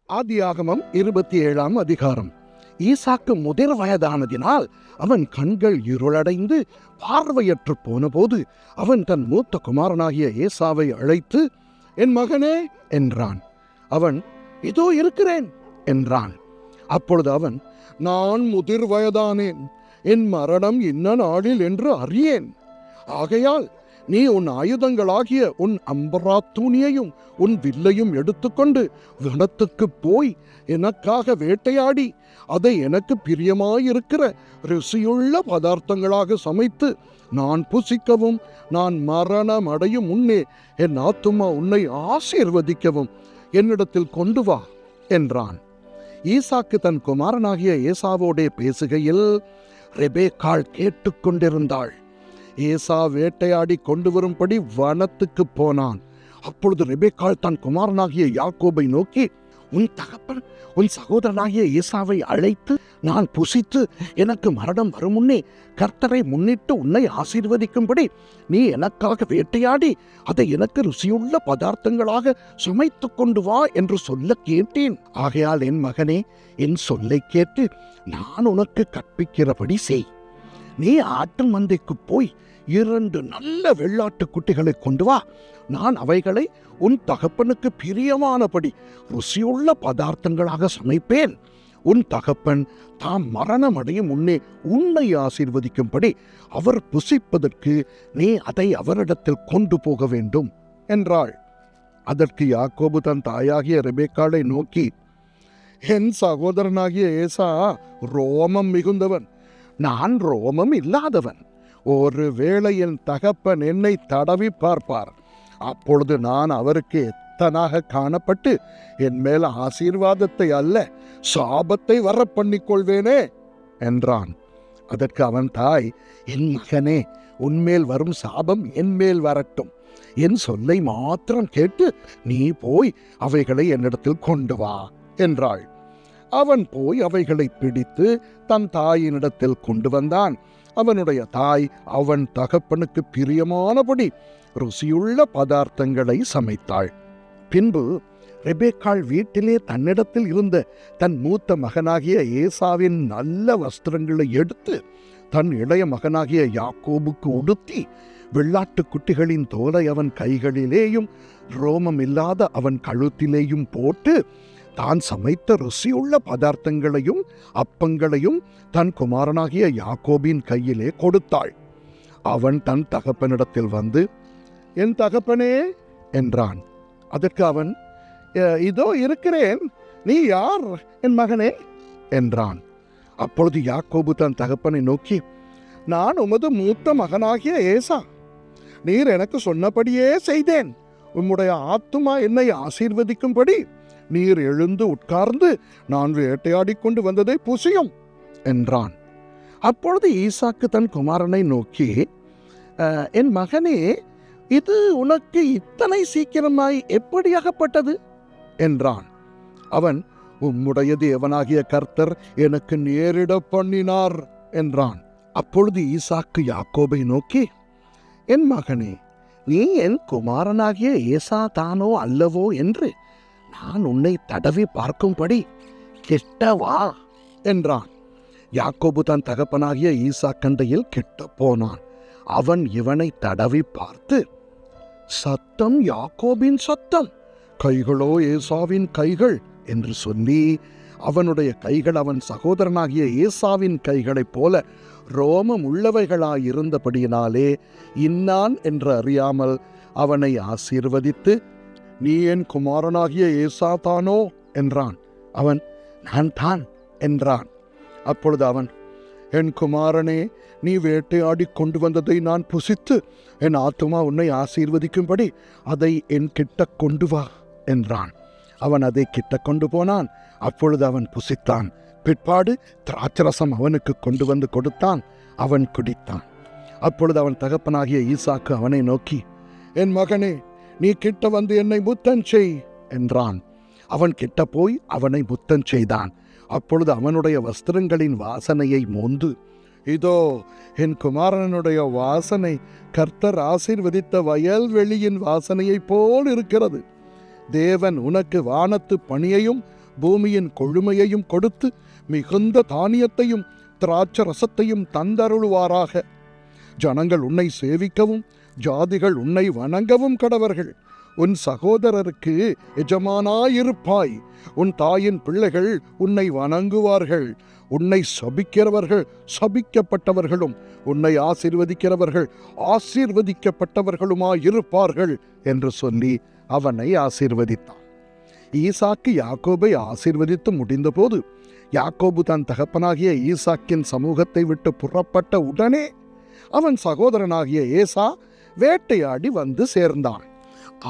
ஆதியாகமம் 27 அதிகாரம். ஈசாக்கு முதிர் வயதானதினால் அவன் கண்கள் இருளடைந்து பார்வையற்று போனபோது அவன் தன் மூத்த குமாரனாகிய ஏசாவை அழைத்து, என் மகனே என்றான். அவன், இதோ இருக்கிறேன் என்றான். அப்பொழுது அவன், நான் முதிர் வயதானேன், என் மரணம் இன்ன நாளில் என்று அறியேன். ஆகையால் நீ உன் ஆயுதங்களாகிய உன் அம்பராத்தூணியையும் உன் வில்லையும் எடுத்துக்கொண்டு வனத்துக்கு போய் எனக்காக வேட்டையாடி அதை எனக்கு பிரியமாயிருக்கிற ருசியுள்ள பதார்த்தங்களாக சமைத்து நான் புசிக்கவும் நான் மரணம் அடையும் முன்னே என் ஆத்துமா உன்னை ஆசீர்வதிக்கவும் என்னிடத்தில் கொண்டு வா என்றான். ஈசாக்கு தன் குமாரனாகிய ஏசாவோடே பேசுகையில் ரெபேக்காள் கேட்டுக்கொண்டிருந்தாள். ஏசா வேட்டையாடி கொண்டு வரும்படி வனத்துக்கு போனான். அப்பொழுது ரெபேக்காள் தன் குமாரனாகிய யாக்கோபை நோக்கி, உன் தகப்பன் உன் சகோதரனாகிய ஏசாவை அழைத்து நான் புசித்து எனக்கு மரணம் வரும் முன்னே கர்த்தரை முன்னிட்டு உன்னை ஆசீர்வதிக்கும்படி நீ எனக்காக வேட்டையாடி அதை எனக்கு ருசியுள்ள பதார்த்தங்களாக சமைத்து கொண்டு வா என்று சொல்ல கேட்டேன். ஆகையால் என் மகனே, என் சொல்லை கேட்டு நான் உனக்கு கற்பிக்கிறபடி செய். நீ ஆட்டு மந்தைக்கு போய் 2 நல்ல வெள்ளாட்டு குட்டிகளை கொண்டு வா. நான் அவைகளை உன் தகப்பனுக்கு பிரியமானபடி ருசியுள்ள பதார்த்தங்களாக சமைப்பேன். உன் தகப்பன் தாம் மரணம் அடையும் முன்னே உன்னை ஆசீர்வதிக்கும்படி அவர் புசிப்பதற்கு நீ அதை அவரிடத்தில் கொண்டு போக வேண்டும் என்றாள். அதற்கு யாக்கோபு தன் தாயாகிய ரெபேக்காளை நோக்கி, என் சகோதரனாகிய ஏசா ரோமம் மிகுந்தவன், நான் ரோமம் இல்லாதவன். ஒரு வேளை என் தகப்பன் என்னை தடவி பார்ப்பார். அப்பொழுது நான் அவருக்கு எத்தனாக காணப்பட்டு என் மேல் ஆசீர்வாதத்தை அல்ல சாபத்தை வர பண்ணிக்கொள்வேனே என்றான். அதற்கு அவன் தாய், என் மகனே, உன்மேல் வரும் சாபம் என் மேல் வரட்டும். என் சொல்லை மாத்திரம் கேட்டு நீ போய் அவைகளை என்னிடத்தில் கொண்டு வா என்றாள். அவன் போய் அவைகளை பிடித்து தன் தாயினிடத்தில் கொண்டு வந்தான். அவனுடைய தாய் அவன் தகப்பனுக்கு பிரியமானபடி ருசியுள்ள பதார்த்தங்களை சமைத்தாள். பின்பு ரெபேக்காள் வீட்டிலே தன்னிடத்தில் இருந்த தன் மூத்த மகனாகிய ஏசாவின் நல்ல வஸ்திரங்களை எடுத்து தன் இளைய மகனாகிய யாக்கோபுக்கு உடுத்தி வெள்ளாட்டு குட்டிகளின் தோலை அவன் கைகளிலேயும் ரோமம் இல்லாத அவன் கழுத்திலேயும் போட்டு தான் சமைத்த ருசியுள்ள பதார்த்தங்களையும் அப்பங்களையும் தன் குமாரனாகிய யாக்கோபின் கையிலே கொடுத்தாள். அவன் தன் தகப்பனிடத்தில் வந்து, என் தகப்பனே என்றான். அதற்கு அவன், இதோ இருக்கிறேன், நீ யார் என் மகனே என்றான். அப்பொழுது யாக்கோபு தன் தகப்பனை நோக்கி, நான் உமது மூத்த மகனாகிய ஏசா. நீர் எனக்கு சொன்னபடியே செய்தேன். உம்முடைய ஆத்துமா என்னை ஆசீர்வதிக்கும்படி நீர் எழுந்து உட்கார்ந்து நான் வேட்டையாடி கொண்டு வந்ததை புசியும் என்றான். அப்பொழுது ஈசாக்கு தன் குமாரனை நோக்கி, என் மகனே, இது உனக்கு இத்தனை சீக்கிரமாய் எப்படி அகப்பட்டது என்றான். அவன், உம்முடைய தேவனாகிய கர்த்தர் எனக்கு நேரிட பண்ணினார் என்றான். அப்பொழுது ஈசாக்கு யாக்கோபை நோக்கி, என் மகனே, நீ என் குமாரனாகிய ஏசா தானோ அல்லவோ என்று நான் உன்னை தடவி பார்க்கும்படி கிட்ட வா என்றான். யாக்கோபு தன் தகப்பனாகிய ஈசாக்கண்டையில் கிட்ட போனான். அவன் இவனை தடவி பார்த்து, சத்தம் யாக்கோபின் சத்தம், கைகளோ ஏசாவின் கைகள் என்று சொல்லி அவனுடைய கைகள் அவன் சகோதரனாகிய ஏசாவின் கைகளைப் போல ரோமம் உள்ளவைகளாயிருந்தபடியினாலே இன்னான் என்று அறியாமல் அவனை ஆசீர்வதித்து, நீ என் குமாரனாகிய ஏசா தானோ என்றான். அவன், நான் தான் என்றான். அப்பொழுது அவன், என் குமாரனே, நீ வேட்டையாடி கொண்டு வந்ததை நான் புசித்து என் ஆத்துமா உன்னை ஆசீர்வதிக்கும்படி அதை என் கிட்ட கொண்டு வா என்றான். அவன் அதை கிட்ட கொண்டு போனான். அப்பொழுது அவன் புசித்தான். பிற்பாடு திராட்சரசம் அவனுக்கு கொண்டு வந்து கொடுத்தான். அவன் குடித்தான். அப்பொழுது அவன் தகப்பனாகிய ஈசாக்கு அவனை நோக்கி, என் மகனே, நீ கிட்ட வந்து என்னை முத்தம் செய் என்றான். அவன் கிட்ட போய் அவனை முத்தம் செய்தான். அப்பொழுது அவனுடைய வஸ்திரங்களின் வாசனையை மோந்து, இதோ என் குமாரனுடைய வாசனை கர்த்தர் ஆசீர்வதித்த வயல்வெளியின் வாசனையைப் போல் இருக்கிறது. தேவன் உனக்கு வானத்து பனியையும் பூமியின் கொழுமையையும் கொடுத்து மிகுந்த தானியத்தையும் திராட்சை ரசத்தையும் தந்தருளுவாராக. ஜனங்கள் உன்னை சேவிக்கவும் ஜாதிகள் உன்னை வணங்கவும் கடவர்கள். உன் சகோதரருக்கு எஜமானாயிருப்பாய். உன் தாயின் பிள்ளைகள் உன்னை வணங்குவார்கள். உன்னை சபிக்கிறவர்கள் சபிக்கப்பட்டவர்களும் உன்னை ஆசீர்வதிக்கிறவர்கள் ஆசீர்வதிக்கப்பட்டவர்களுமாயிருப்பார்கள் என்று சொல்லி அவனை ஆசீர்வதித்தான். ஈசாக்கு யாக்கோபை ஆசீர்வதித்து முடிந்தபோது யாக்கோபு தன் தகப்பனாகிய ஈசாக்கின் சமூகத்தை விட்டு புறப்பட்ட உடனே அவன் சகோதரனாகிய ஏசா வேட்டையாடி வந்து சேர்ந்தான்.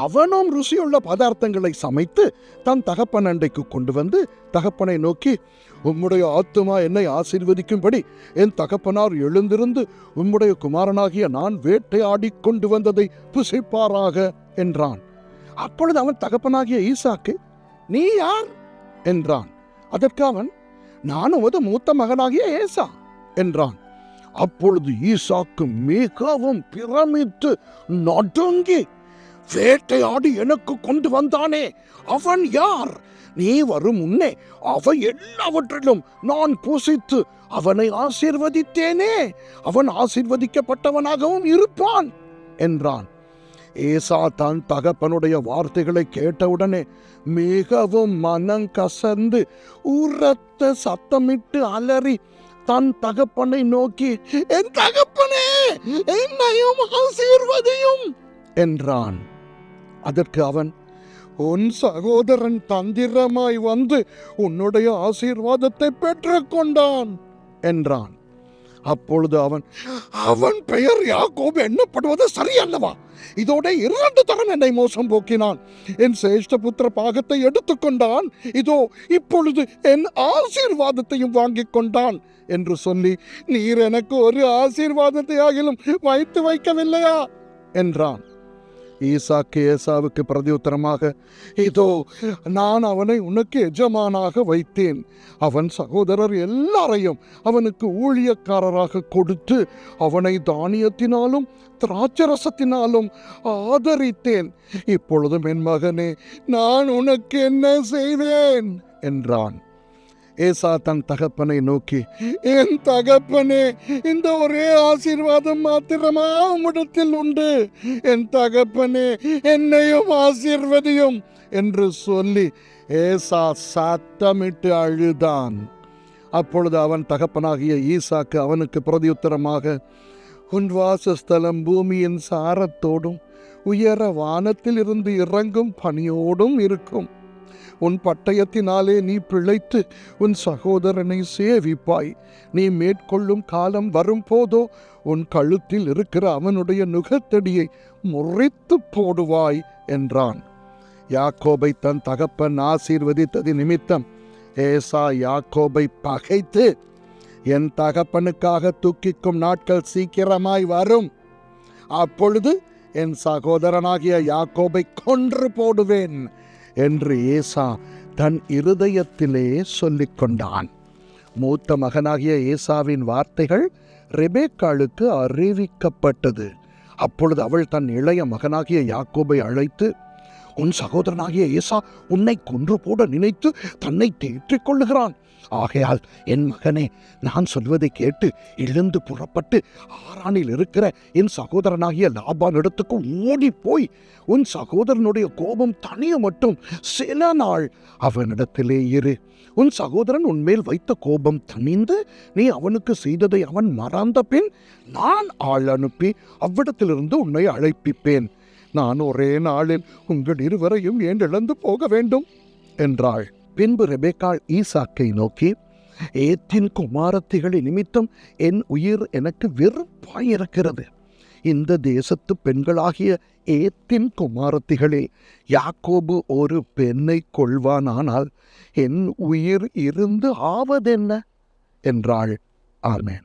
அவனும் ருசியுள்ள பதார்த்தங்களை சமைத்து தன் தகப்பன் அண்டைக்கு கொண்டு வந்து தகப்பனை நோக்கி, உம்முடைய ஆத்துமா என்னை ஆசீர்வதிக்கும்படி என் தகப்பனார் எழுந்திருந்து உம்முடைய குமாரனாகிய நான் வேட்டையாடி கொண்டு வந்ததை புசிப்பாராக என்றான். அப்பொழுது அவன் தகப்பனாகிய ஈசாக்கு, நீ யார் என்றான். அதற்கு அவன், நான் உமது மூத்த மகனாகிய ஏசா என்றான். அப்பொழுது ஈசாக்கு மிகவும் பிரமித்து நடுங்கி, வேட்டையாடி எனக்கு கொண்டு வந்தானே, அவன் யார்? நீ வரும் முன்னே அவை எல்லாவற்றிலும் நான் புசித்து அவனை ஆசீர்வதித்தேனே, அவன் ஆசீர்வதிக்கப்பட்டவனாகவும் இருப்பான் என்றான். ஏசா தன் தகப்பனுடைய வார்த்தைகளை கேட்டவுடனே மிகவும் மனம் கசந்து உரத்த சத்தமிட்டு அலறி தன் தகப்பனை நோக்கி, என் தகப்பனே, என்னையும் ஆசீர்வதியும் என்றான். அதற்கு அவன், உன் சகோதரன் தந்திரமாய் வந்து உன்னுடைய ஆசீர்வாதத்தை பெற்றுக்கொண்டான் என்றான். அப்பொழுது அவன் பெயர் யாக்கோபு எண்ணப்படுவது சரியல்லவா? இதோட 2 தரம் என்னை மோசம் போக்கினான். என் சேஷ்ட புத்திர பாகத்தை எடுத்துக்கொண்டான். இதோ இப்பொழுது என் ஆசீர்வாதத்தையும் வாங்கிக் கொண்டான் என்று சொல்லி, நீர் எனக்கு ஒரு ஆசீர்வாதத்தை ஆகிலும் வைத்து வைக்கவில்லையா என்றான். ஈசாக்கு ஏசாவுக்கு பிரதியுத்தரமாக, இதோ நான் அவனை உனக்கு எஜமானாக வைத்தேன். அவன் சகோதரர் எல்லாரையும் அவனுக்கு ஊழியக்காரராக கொடுத்து அவனை தானியத்தினாலும் திராட்சரசத்தினாலும் ஆதரித்தேன். இப்பொழுதும் என் மகனே, நான் உனக்கு என்ன செய்வேன் என்றான். ஏசா தன் தகப்பனை நோக்கி, என் தகப்பனே, இந்த ஒரே ஆசீர்வாதம் மாத்திரமா உம்மிடத்தில் உண்டு. என் தகப்பனே, என்னையும் ஆசீர்வதியும் என்று சொல்லி ஏசா சத்தமிட்டு அழுதான். அப்பொழுது அவன் தகப்பனாகிய ஈசாக்கு அவனுக்கு பிரதியுத்தரமாக, உன் வாசஸ்தலம் பூமியின் சாரத்தோடும் உயர வானத்தில் இருந்து இறங்கும் பனியோடும் இருக்கும். உன் பட்டயத்தினாலே நீ பிழைத்து உன் சகோதரனை சேவிப்பாய். நீ மேற்கொள்ளும் காலம் வரும் போதோ உன் கழுத்தில் இருக்கிற அவனுடைய நுகத்தடியை முறித்து போடுவாய் என்றான். யாக்கோபை தன் தகப்பன் ஆசீர்வதித்தது நிமித்தம் ஏசா யாக்கோபை பகைத்து, என் தகப்பனுக்காக துக்கிக்கும் நாட்கள் சீக்கிரமாய் வரும். அப்பொழுது என் சகோதரனாகிய யாக்கோபை கொன்று போடுவேன் என்று ஏசா தன் இருதயத்திலே சொல்லிக் கொண்டான். மூத்த மகனாகிய ஏசாவின் வார்த்தைகள் ரெபேக்காளுக்கு அறிவிக்கப்பட்டது. அப்பொழுது அவள் தன் இளைய மகனாகிய யாக்கோபை அழைத்து, உன் சகோதரனாகிய ஏசா உன்னை கொன்று போட நினைத்து தன்னை தேற்றிக் கொள்ளுகிறான். ஆகையால் என் மகனே, நான் சொல்வதை கேட்டு எழுந்து புறப்பட்டு ஆரானில் இருக்கிற என் சகோதரனாகிய லாபான் இடத்துக்கு ஓடி போய் உன் சகோதரனுடைய கோபம் தனிய மட்டும் சில நாள் அவனிடத்திலே இரு. உன் சகோதரன் உன்மேல் வைத்த கோபம் தணிந்து நீ அவனுக்கு செய்ததை அவன் மறந்த பின் நான் ஆள் அனுப்பி அவ்விடத்திலிருந்து உன்னை அழைப்பிப்பேன். நான் ஒரே நாளில் உங்கள் இருவரையும் ஏன் இழந்து போக வேண்டும் என்றாள். பின்பு ரெபேக்காள் ஈசாக்கை நோக்கி, ஏத்தின் குமாரத்திகளின் நிமித்தம் என் உயிர் எனக்கு வெறுப்பாயிருக்கிறது. இந்த தேசத்து பெண்களாகிய ஏத்தின் குமாரத்திகளில் யாக்கோபு ஒரு பெண்ணை கொள்வானானால் என் உயிர் இருந்து ஆவதென்ன என்றாள். ஆமென்.